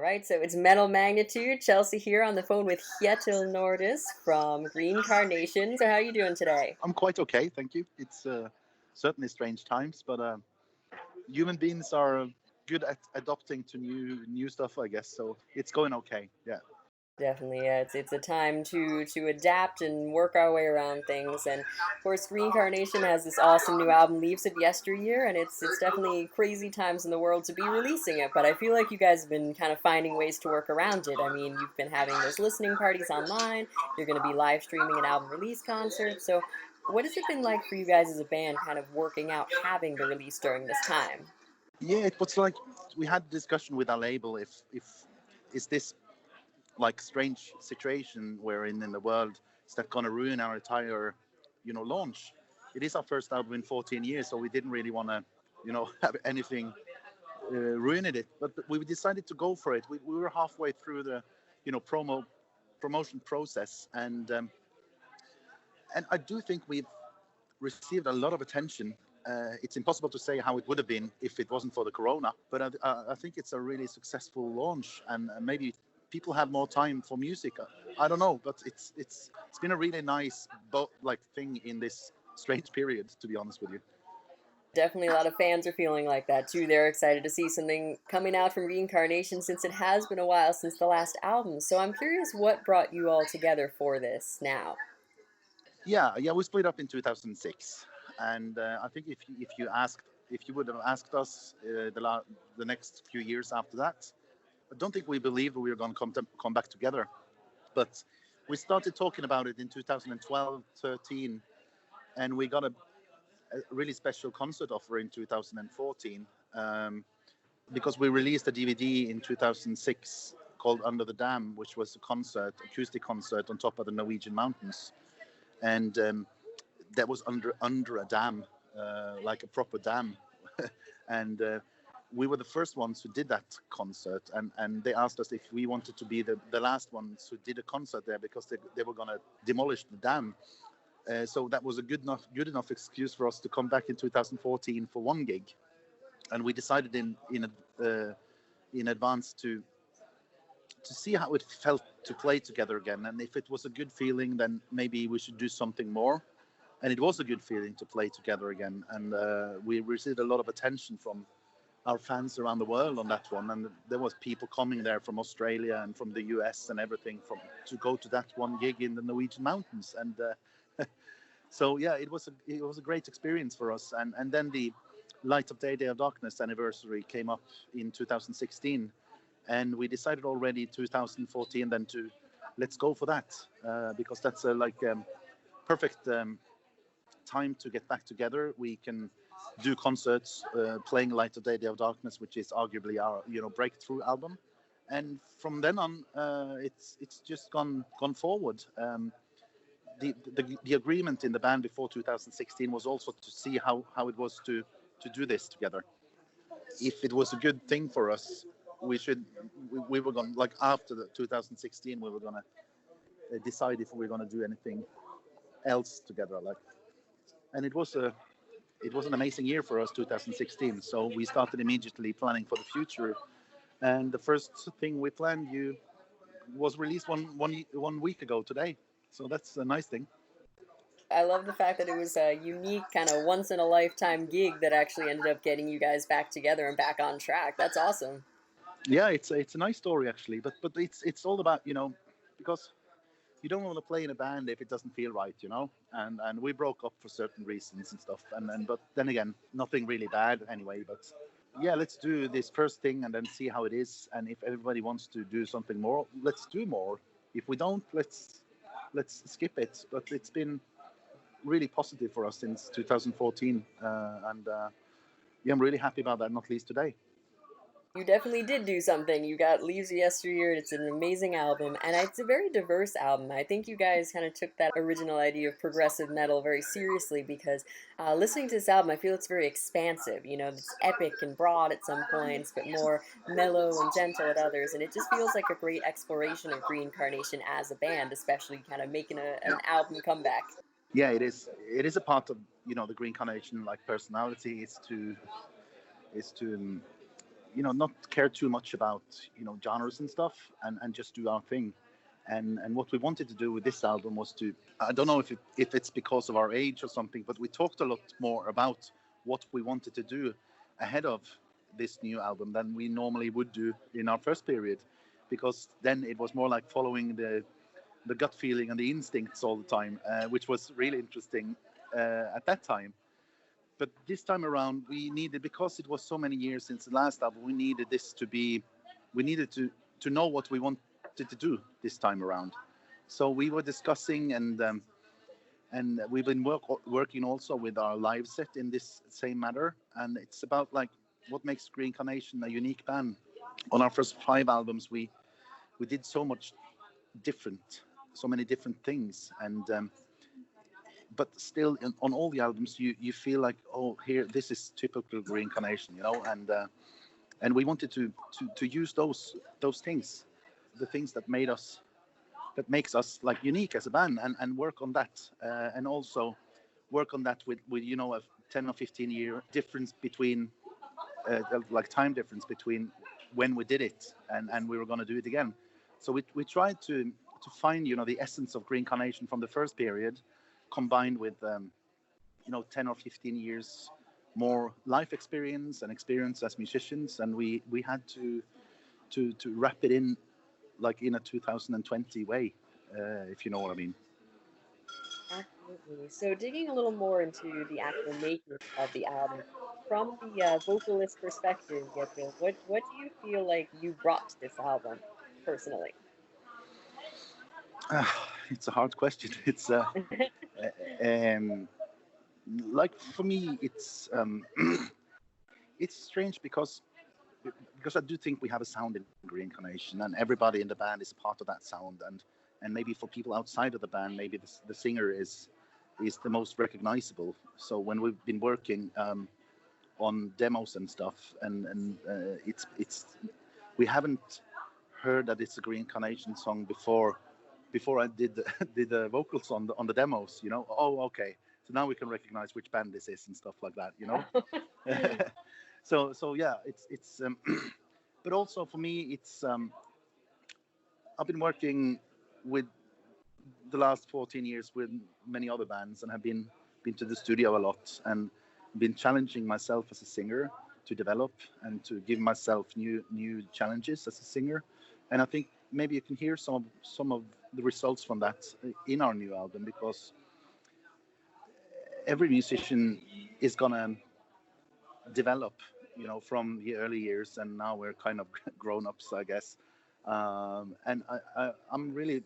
right, so it's Metal Magnitude. Chelsea here on the phone with Kjetil Nordhus from Green Carnation. So how are you doing today? I'm quite okay, thank you. It's certainly strange times, but human beings are good at adapting to new stuff, I guess. So it's going okay. Yeah. Definitely, yeah. It's a time to adapt and work our way around things. And of course, Green Carnation has this awesome new album, Leaves of Yesteryear, and it's definitely crazy times in the world to be releasing it. But I feel like you guys have been kind of finding ways to work around it. I mean, you've been having those listening parties online. You're going to be live streaming an album release concert. So, what has it been like for you guys as a band, kind of working out having the release during this time? Yeah, it was like we had a discussion with our label if is this like strange situation we're in the world, is that going to ruin our entire launch? It is our first album in 14 years, so we didn't really want to have anything ruin it, but we decided to go for it. We were halfway through the promotion process, and I do think we've received a lot of attention. It's impossible to say how it would have been if it wasn't for the corona, but I think it's a really successful launch, and maybe people have more time for music. I don't know, but it's been a really nice thing in this strange period, to be honest with you. Definitely a lot of fans are feeling like that too. They're excited to see something coming out from Green Carnation since it has been a while since the last album. So I'm curious what brought you all together for this now. Yeah, we split up in 2006, and I think if you would have asked us the next few years after that, I don't think we believed we were going to come back together. But we started talking about it in 2012, 13, and we got a really special concert offer in 2014 because we released a DVD in 2006 called Under the Dam, which was a acoustic concert on top of the Norwegian mountains. And that was under a dam, like a proper dam. And we were the first ones who did that concert, and they asked us if we wanted to be the last ones who did a concert there because they were going to demolish the dam. So that was a good enough excuse for us to come back in 2014 for one gig, and we decided in advance to see how it felt to play together again, and if it was a good feeling, then maybe we should do something more. And it was a good feeling to play together again, and we received a lot of attention from our fans around the world on that one, and there was people coming there from Australia and from the US and everything to go to that one gig in the Norwegian mountains. And so yeah, it was a great experience for us. And then the Light of Day, Day of Darkness anniversary came up in 2016, and we decided already 2014 then to let's go for that because that's a perfect time to get back together. We can do concerts playing Light of Day, Day of Darkness, which is arguably our breakthrough album, and from then on it's just gone forward. The agreement in the band before 2016 was also to see how it was to do this together. If it was a good thing for us, we were going, like, after the 2016 we were going to decide if we were going to do anything else together, and it was an amazing year for us, 2016. So we started immediately planning for the future, and the first thing we planned was released one week ago today. So that's a nice thing. I love the fact that it was a unique kind of once in a lifetime gig that actually ended up getting you guys back together and back on track. That's awesome. Yeah, it's a nice story actually, but it's all about because you don't want to play in a band if it doesn't feel right, and we broke up for certain reasons and stuff, but then again, nothing really bad anyway. But yeah, let's do this first thing and then see how it is, and if everybody wants to do something more, let's do more. If we don't, let's skip it. But it's been really positive for us since 2014, and yeah, I'm really happy about that, not least today. You definitely did do something. You got Leaves of Yesteryear. It's an amazing album, and it's a very diverse album. I think you guys kind of took that original idea of progressive metal very seriously because listening to this album, I feel it's very expansive. It's epic and broad at some points, but more mellow and gentle at others, and it just feels like a great exploration of Green Carnation as a band, especially kind of making an album comeback. Yeah, it is. It is a part of the Green Carnation personality is to not care too much about genres and stuff, and just do our thing. And what we wanted to do with this album was to, I don't know if it's because of our age or something, but we talked a lot more about what we wanted to do ahead of this new album than we normally would do in our first period, because then it was more like following the gut feeling and the instincts all the time, which was really interesting at that time. But this time around, we needed, because it was so many years since the last album, we needed to know what we wanted to do this time around. So we were discussing, and we've been working also with our live set in this same matter. And it's about like what makes Green Carnation a unique band. On our first 5 albums, we did so many different things, and but still on all the albums you feel like, oh, here, this is typical Green Carnation, and we wanted to use those things, the things that makes us like unique as a band, and work on that, and also work on that with a 10 or 15 year difference between like time difference between when we did it and we were going to do it again. So we tried to find the essence of Green Carnation from the first period, combined with 10 or 15 years more life experience and experience as musicians, and we had to wrap it in like in a 2020 way, if you know what I mean. Absolutely. So digging a little more into the actual making of the album, from the vocalist perspective, Kjetil, what do you feel like you brought to this album personally? It's a hard question. It's um, like for me, it's strange because I do think we have a sound in Green Carnation, and everybody in the band is part of that sound, and maybe for people outside of the band, maybe the singer is the most recognizable. So when we've been working on demos and stuff, and it's we haven't heard that it's a Green Carnation song before I did the vocals on the demos. Oh, okay, so now we can recognize which band this is and stuff like that. So yeah, it's but also for me, it's I've been working with the last 14 years with many other bands, and have been to the studio a lot, and been challenging myself as a singer to develop and to give myself new challenges as a singer. And I think maybe you can hear some of the results from that in our new album, because every musician is gonna develop, from the early years, and now we're kind of grown-ups, I guess. And I'm really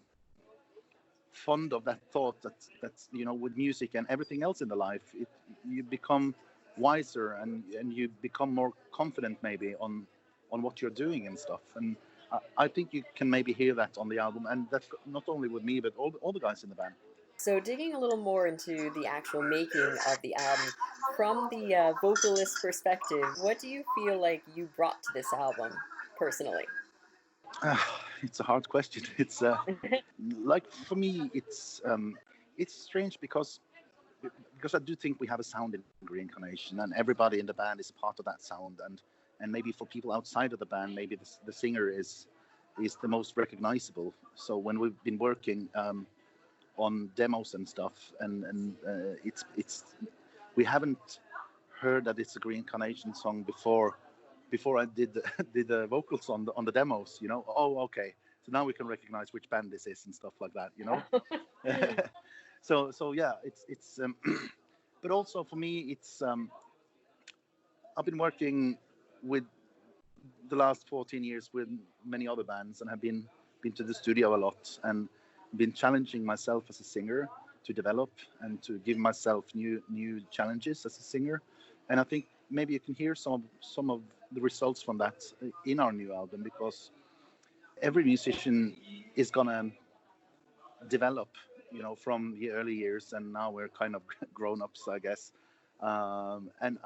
fond of that thought that with music and everything else in the life, you become wiser, and you become more confident maybe on what you're doing and stuff. And I think you can maybe hear that on the album, and that's not only with me, but all the guys in the band. So digging a little more into the actual making of the album, from the vocalist perspective, what do you feel like you brought to this album personally? It's a hard question. It's like for me, it's strange because I do think we have a sound in Green Carnation, and everybody in the band is part of that sound, and maybe for people outside of the band, maybe the singer is the most recognizable. So when we've been working on demos and stuff, and it's we haven't heard that it's a Green Carnation song before I did the vocals on the demos. Oh, okay, so now we can recognize which band this is and stuff like that. So yeah, it's but also for me, it's I've been working with the last 14 years with many other bands, and have been to the studio a lot, and been challenging myself as a singer to develop and to give myself new challenges as a singer. And I think maybe you can hear some of the results from that in our new album, because every musician is gonna develop, from the early years, and now we're kind of grown-ups, I guess. And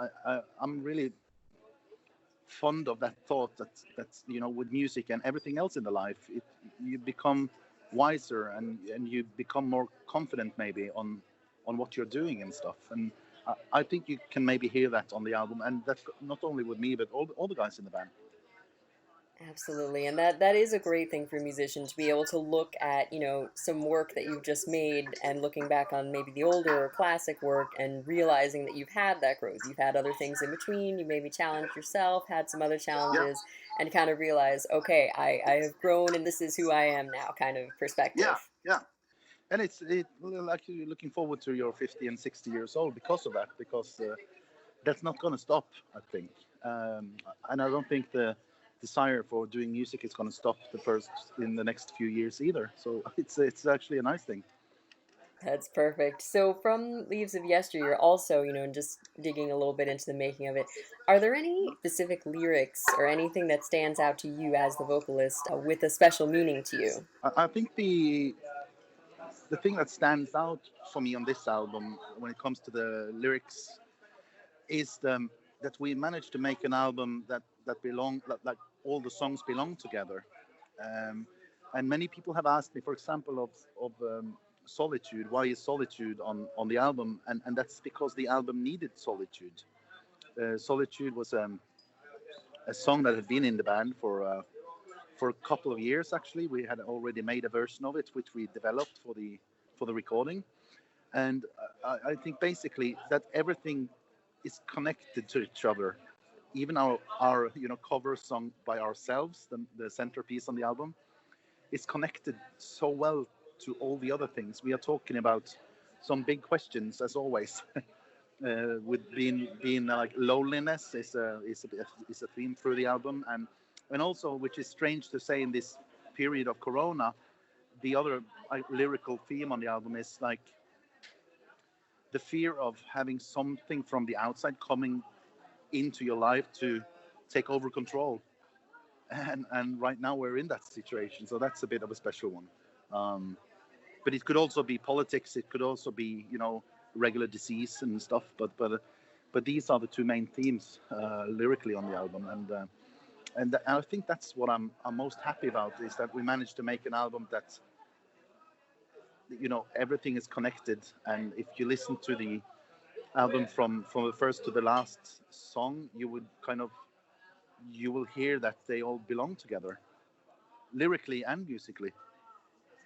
I'm really fond of that thought that with music and everything else in the life, you become wiser, and you become more confident maybe on what you're doing and stuff. And I think you can maybe hear that on the album, and that's not only with me, but all the guys in the band. Absolutely. And that is a great thing for a musician to be able to look at, some work that you've just made and looking back on maybe the older or classic work and realizing that you've had that growth. You've had other things in between. You maybe challenged yourself, had some other Yeah, challenges, and kind of realize, okay, I have grown and this is who I am now kind of yeah, perspective. yeah. And like you're looking forward to your 50 and 60 years old because of that, because that's not going to stop, I think. And I don't think the desire for doing music is going to stop in the next few years either. So it's actually a nice thing. That's perfect. So from Leaves of Yesteryear, also, and just digging a little bit into the making of it, are there any specific lyrics or anything that stands out to you as the vocalist with a special meaning to you? I think the thing that stands out for me on this album when it comes to the lyrics is that we managed to make an album that belong like all the songs belong together. Um, and many people have asked me, for example, of solitude. Why is solitude on the album? And that's because the album needed solitude. Solitude was a song that had been in the band for a couple of years. Actually, we had already made a version of it, which we developed for the recording. And I think basically that everything is connected to each other. Even our cover song by ourselves, the centerpiece on the album, is connected so well to all the other things. We are talking about some big questions, as always. With being like loneliness is a theme through the album, and also, which is strange to say in this period of Corona, the other lyrical theme on the album is like the fear of having something from the outside coming into your life to take over control. And right now we're in that situation, so that's a bit of a special one. Um, but it could also be politics. It could also be regular disease and stuff. But these are the two main themes lyrically on the album, and I think that's what I'm most happy about, is that we managed to make an album that everything is connected. And if you listen to the album from the first to the last song, you will hear that they all belong together, lyrically and musically.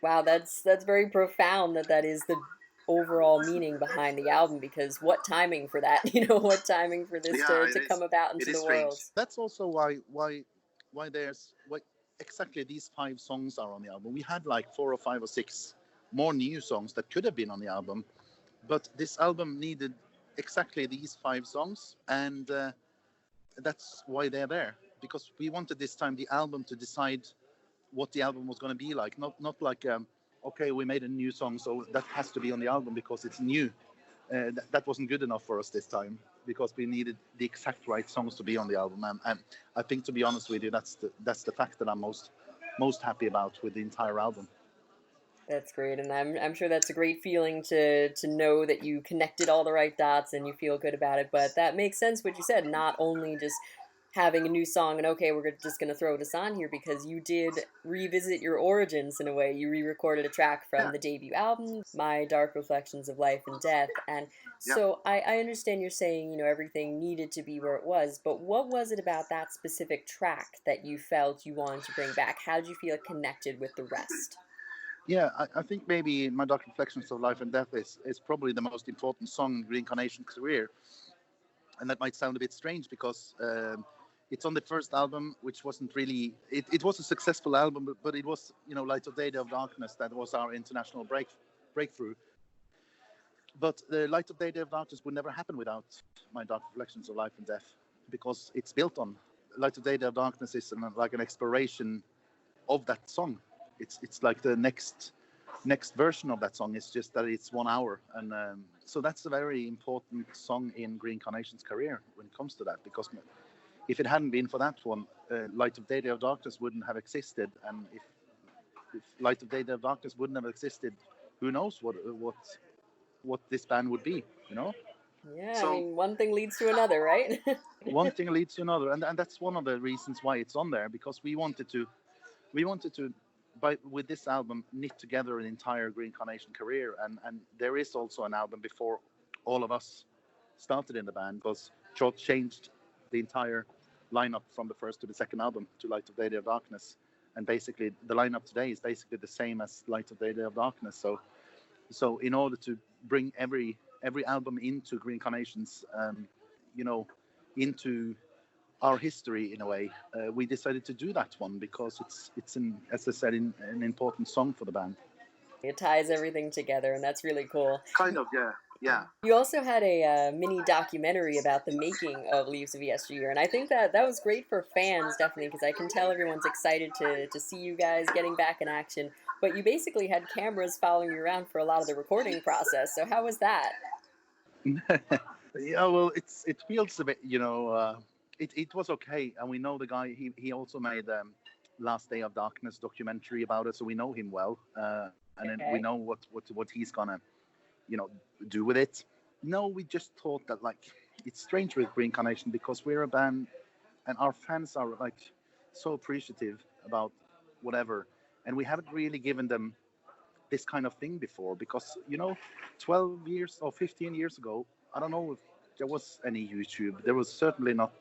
Wow, that's very profound that is the overall meaning behind the album because what timing for that, what timing for this Yeah, to come about it into is the strange. world. That's also why there's why exactly these 5 songs are on the album. We had like 4 or 5 or 6 more new songs that could have been on the album, but this album needed exactly these 5 songs, and that's why they're there. Because we wanted this time the album to decide what the album was going to be like. Not like okay, we made a new song, so that has to be on the album because it's new. That wasn't good enough for us this time, because we needed the exact right songs to be on the album. And I think, to be honest with you, that's the fact that I'm most happy about with the entire album. That's great, and I'm sure that's a great feeling to know that you connected all the right dots and you feel good about it. But that makes sense what you said. Not only just having a new song and okay, we're just gonna throw this on here because you did revisit your origins in a way. You re-recorded a track from Yeah, the debut album, My Dark Reflections of Life and Death, and yeah. so I understand you're saying everything needed to be where it was. But what was it about that specific track that you felt you wanted to bring back? How did you feel it connected with the rest? Yeah, I think maybe My Dark Reflections of Life and Death is probably the most important song in Green Carnation's career. And that might sound a bit strange because it's on the first album, which wasn't really, it was a successful album, but it was, Light of Day, Day of Darkness, that was our international breakthrough. But the Light of Day, Day of Darkness would never happen without My Dark Reflections of Life and Death, because it's built on. Light of Day, Day of Darkness is like an exploration of that song. It's like the next version of that song. It's just that it's 1 hour, and so that's a very important song in Green Carnation's career when it comes to that. Because if it hadn't been for that one, Light of Day, Day of Darkness wouldn't have existed, and if Light of Day, Day of Darkness wouldn't have existed, who knows what this band would be, Yeah, I So mean, one thing leads to another, right? one thing leads to another, and that's one of the reasons why it's on there, because we wanted to by with this album knit together an entire Green Carnation career, and there is also an album before all of us started in the band, because George changed the entire lineup from the first to the second album, to Light of Day, Day of Darkness. And basically, the lineup today is basically the same as Light of Day, Day of Darkness. So in order to bring every album into Green Carnations, into our history in a way, we decided to do that one because it's as I said, an important song for the band. It ties everything together, and that's really cool. Kind of, yeah. Yeah. You also had a mini documentary about the making of Leaves of Yesteryear, and I think that was great for fans, definitely, because I can tell everyone's excited to see you guys getting back in action. But you basically had cameras following you around for a lot of the recording process, so how was that? Yeah, well, it feels a bit, it was okay, and we know the guy. He also made Last Day of Darkness documentary about it, so we know him well, and then we know what he's gonna do with it. No, we just thought that it's strange with Green Carnation because we're a band and our fans are so appreciative about whatever, and we haven't really given them this kind of thing before because 12 years or 15 years ago, I don't know if there was any YouTube. There was certainly not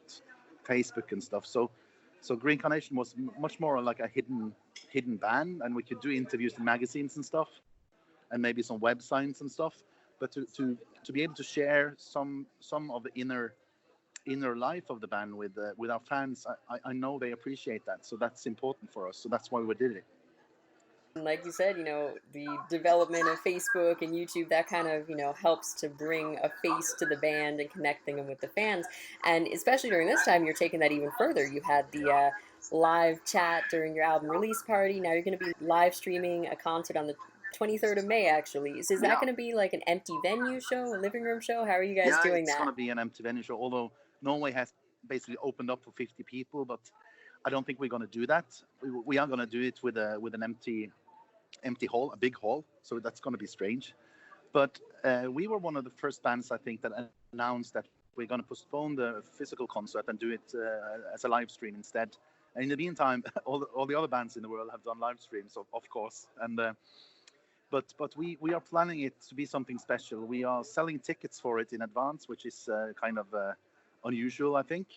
Facebook and stuff. So Green Carnation was much more like a hidden band, and we could do interviews in magazines and stuff, and maybe some websites and stuff. But to be able to share some of the inner life of the band with our fans, I know they appreciate that. So that's important for us. So that's why we did it. Like you said, the development of Facebook and YouTube, that kind of, helps to bring a face to the band and connecting them with the fans. And especially during this time, you're taking that even further. You had the live chat during your album release party. Now you're going to be live streaming a concert on the 23rd of May, actually. So is that going to be like an empty venue show, a living room show? How are you guys doing that? It's going to be an empty venue show, although Norway has basically opened up for 50 people, but I don't think we're going to do that. We are going to do it with an empty hall, a big hall, so that's going to be strange. But we were one of the first bands, I think, that announced that we're going to postpone the physical concert and do it as a live stream instead. And in the meantime, all the other bands in the world have done live streams, of course. And but we are planning it to be something special. We are selling tickets for it in advance, which is kind of unusual, I think.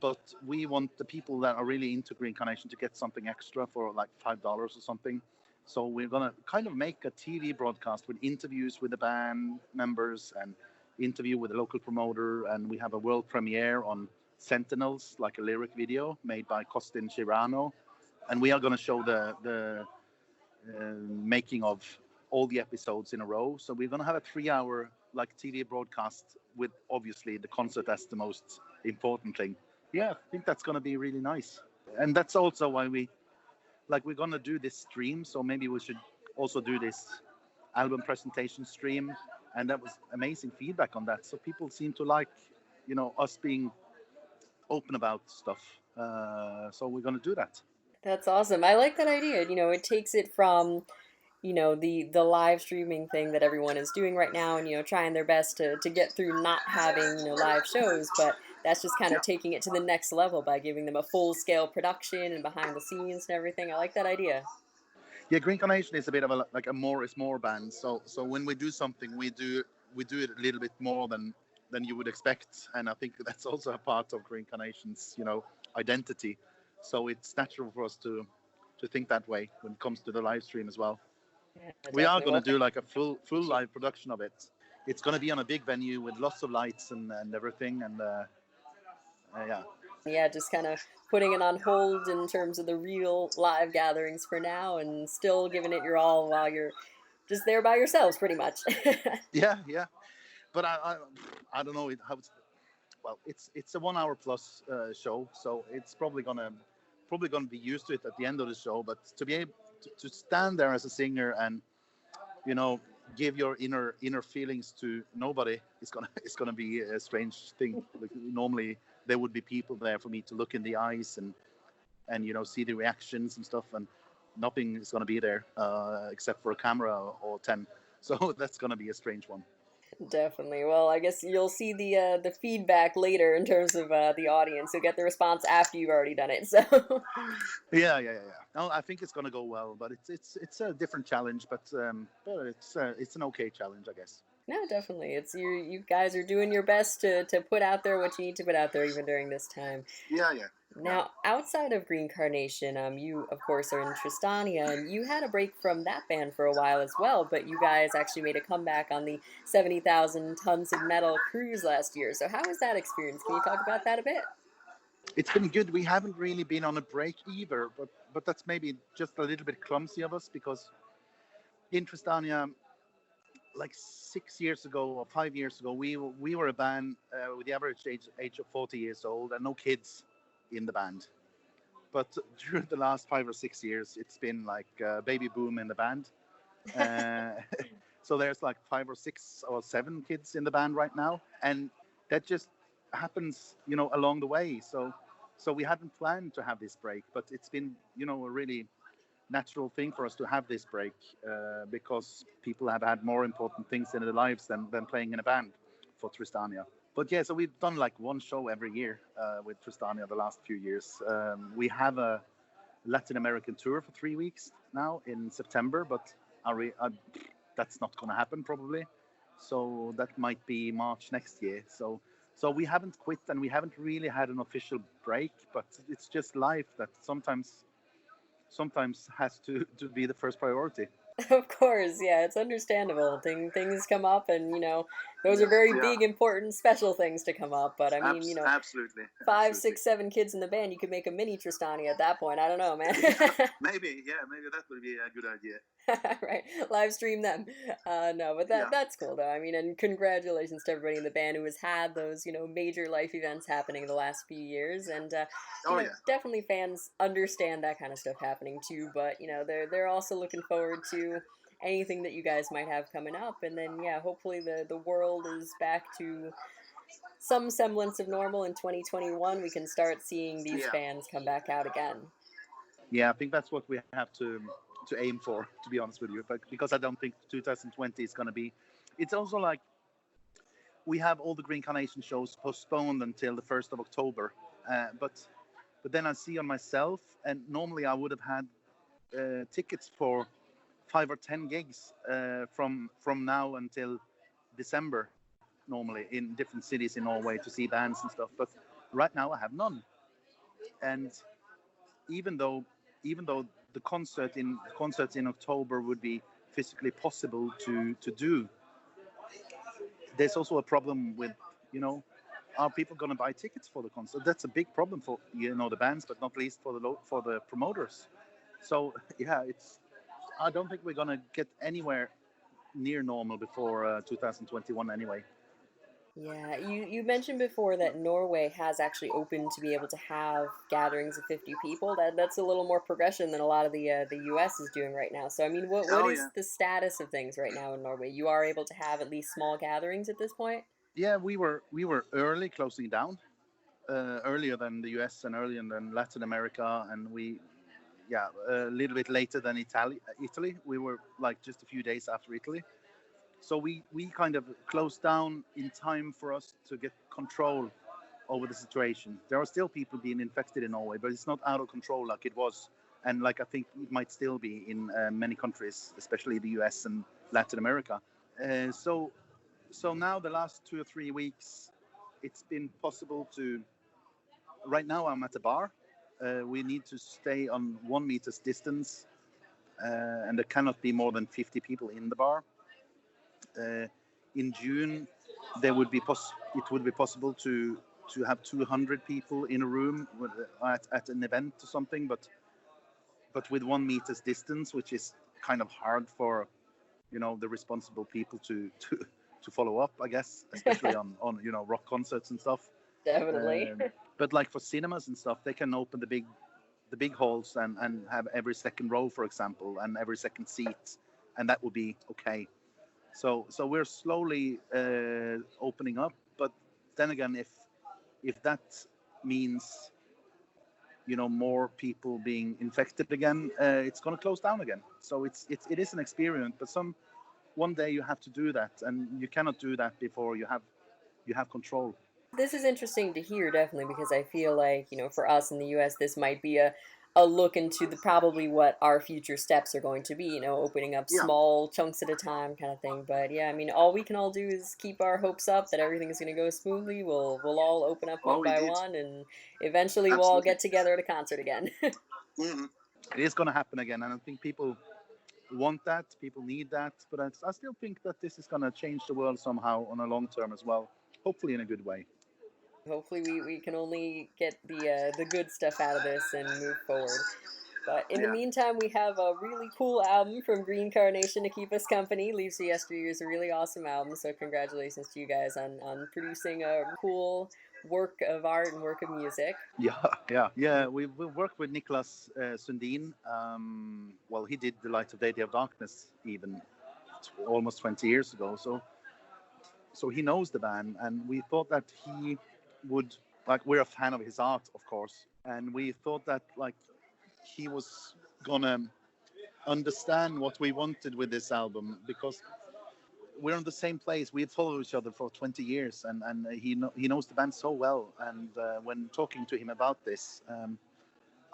But we want the people that are really into Green Carnation to get something extra for like $5 or something. So we're going to kind of make a TV broadcast with interviews with the band members and interview with the local promoter. And we have a world premiere on Sentinels, like a lyric video made by Costin Chirano. And we are going to show the making of all the episodes in a row. So we're going to have a 3-hour TV broadcast with obviously the concert as the most important thing. Yeah, I think that's going to be really nice. And that's also why we're going to do this stream. So maybe we should also do this album presentation stream. And that was amazing feedback on that. So people seem to like, us being open about stuff. So we're going to do that. That's awesome. I like that idea. It takes it from, the live streaming thing that everyone is doing right now and, trying their best to get through not having, live shows. But that's just kind of taking it to the next level by giving them a full-scale production and behind the scenes and everything. I like that idea. Yeah, Green Carnation is a bit of a more is more band. So when we do something, we do it a little bit more than you would expect. And I think that's also a part of Green Carnation's, identity. So it's natural for us to think that way when it comes to the live stream as well. Yeah, we are going to do like a full live production of it. It's going to be on a big venue with lots of lights and everything. And yeah, just kind of putting it on hold in terms of the real live gatherings for now and still giving it your all while you're just there by yourselves pretty much. Yeah. But I don't know how it's a 1 hour plus show, so it's probably gonna be used to it at the end of the show. But to be able to stand there as a singer and give your inner feelings to nobody is gonna be a strange thing. Normally there would be people there for me to look in the eyes and see the reactions and stuff, and nothing is gonna be there except for a camera or 10. So that's gonna be a strange one. Definitely. Well, I guess you'll see the feedback later in terms of the audience. You'll get the response after you've already done it. So. Yeah. No, I think it's gonna go well, but it's a different challenge, but it's an okay challenge, I guess. No, definitely. It's you guys are doing your best to put out there what you need to put out there even during this time. Yeah, yeah, yeah. Now, outside of Green Carnation, you of course are in Tristania, and you had a break from that band for a while as well. But you guys actually made a comeback on the 70,000 tons of metal cruise last year. So how was that experience? Can you talk about that a bit? It's been good. We haven't really been on a break either, but that's maybe just a little bit clumsy of us because in Tristania, like 6 years ago or 5 years ago, we were a band with the average age of 40 years old and no kids in the band. But during the last 5 or 6 years, it's been like a baby boom in the band. Uh, so there's like 5 or 6 or 7 kids in the band right now, and that just happens, along the way. So we hadn't planned to have this break, but it's been, a really natural thing for us to have this break because people have had more important things in their lives than playing in a band for Tristania. But yeah, so we've done like one show every year with Tristania the last few years. We have a Latin American tour for 3 weeks now in September, but that's not going to happen probably. So that might be March next year. So we haven't quit and we haven't really had an official break, but it's just life that sometimes has to be the first priority. Of course, yeah, it's understandable. Things come up, and those are very Yeah, big, important, special things to come up. But I mean, absolutely, five, absolutely. six, 7 kids in the band, you could make a mini Tristania at that point. I don't know, man. Maybe, yeah, maybe that would be a good idea. Right, live stream them. No, but Yeah. that's cool though. I mean, and congratulations to everybody in the band who has had those major life events happening the last few years, and Oh yeah. definitely fans understand that kind of stuff happening too. But they're also looking forward to anything that you guys might have coming up, and then yeah, hopefully the world is back to some semblance of normal in 2021. We can start seeing these Yeah. bands come back out again. Yeah, I think that's what we have to aim for, to be honest with you. But because I don't think 2020 is going to be. It's also like we have all the Green Carnation shows postponed until the 1st of October. But then I see on myself, and normally I would have had tickets for 5 or 10 gigs from now until December, normally in different cities in Norway to see bands and stuff. But right now I have none, and even though the concerts in October would be physically possible to do, there's also a problem with, you know are people going to buy tickets for the concert? That's a big problem for the bands, but not least for the promoters. So yeah, I don't think we're going to get anywhere near normal before 2021 anyway. Yeah, you mentioned before that Norway has actually opened to be able to have gatherings of 50 people. That's a little more progression than a lot of the US is doing right now. So I mean, what Oh is yeah. the status of things right now in Norway? You are able to have at least small gatherings at this point? Yeah, we were early closing down, earlier than the US and earlier than Latin America, and a little bit later than Italy. We were like just a few days after Italy. So we kind of closed down in time for us to get control over the situation. There are still people being infected in Norway, but it's not out of control like it was, and like I think it might still be in many countries, especially the US and Latin America. So now the last 2 or 3 weeks, it's been possible to. Right now, I'm at a bar. We need to stay on 1 meter's distance, and there cannot be more than 50 people in the bar. Uh, in June, it would be possible to have 200 people in a room at an event or something, but with 1 meter's distance, which is kind of hard for the responsible people to follow up, I guess, especially on rock concerts and stuff. Definitely. Um, but like for cinemas and stuff, they can open the big halls and have every second row, for example, and every second seat, and that would be okay. So we're slowly opening up, but then again, if that means more people being infected again, it's going to close down again. So it is an experiment, but one day you have to do that, and you cannot do that before you have control. This is interesting to hear, definitely, because I feel like, for us in the US, this might be a look into probably what our future steps are going to be, opening up small chunks at a time kind of thing. But yeah, I mean, all we can all do is keep our hopes up that everything is going to go smoothly. We'll all open up one by one, and eventually we'll all get together at a concert again. Mm-hmm. It is going to happen again, and I think people want that, people need that, but I still think that this is going to change the world somehow on a long term as well, hopefully in a good way. Hopefully we can only get the good stuff out of this and move forward. But in the meantime, we have a really cool album from Green Carnation to keep us company. Leaves of Yesteryear is a really awesome album, so congratulations to you guys on producing a cool work of art and work of music. Yeah. We worked with Niklas Sundin. Well, he did The Light of Day of Darkness even almost 20 years ago. So he knows the band, and we thought that he would, we're a fan of his art, of course, and we thought that he was gonna understand what we wanted with this album, because we're in the same place. We've followed each other for 20 years, and he knows the band so well. And when talking to him about this,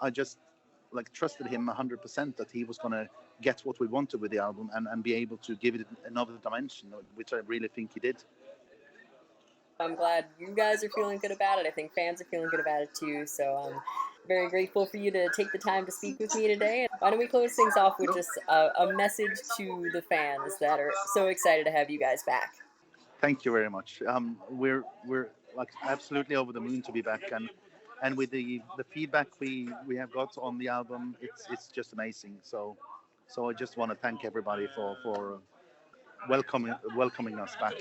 I just trusted him 100% that he was gonna get what we wanted with the album and be able to give it another dimension, which I really think he did. I'm glad you guys are feeling good about it. I think fans are feeling good about it too. So I'm very grateful for you to take the time to speak with me today. Why don't we close things off with just a message to the fans that are so excited to have you guys back? Thank you very much. We're absolutely over the moon to be back, and with the feedback we have got on the album, it's just amazing. So I just want to thank everybody for welcoming us back.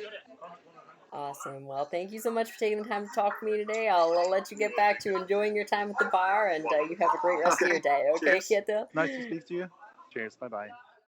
Awesome. Well, thank you so much for taking the time to talk to me today. I'll let you get back to enjoying your time at the bar, and you have a great rest of your day. Okay, Kjetil? Nice to speak to you. Cheers. Bye-bye.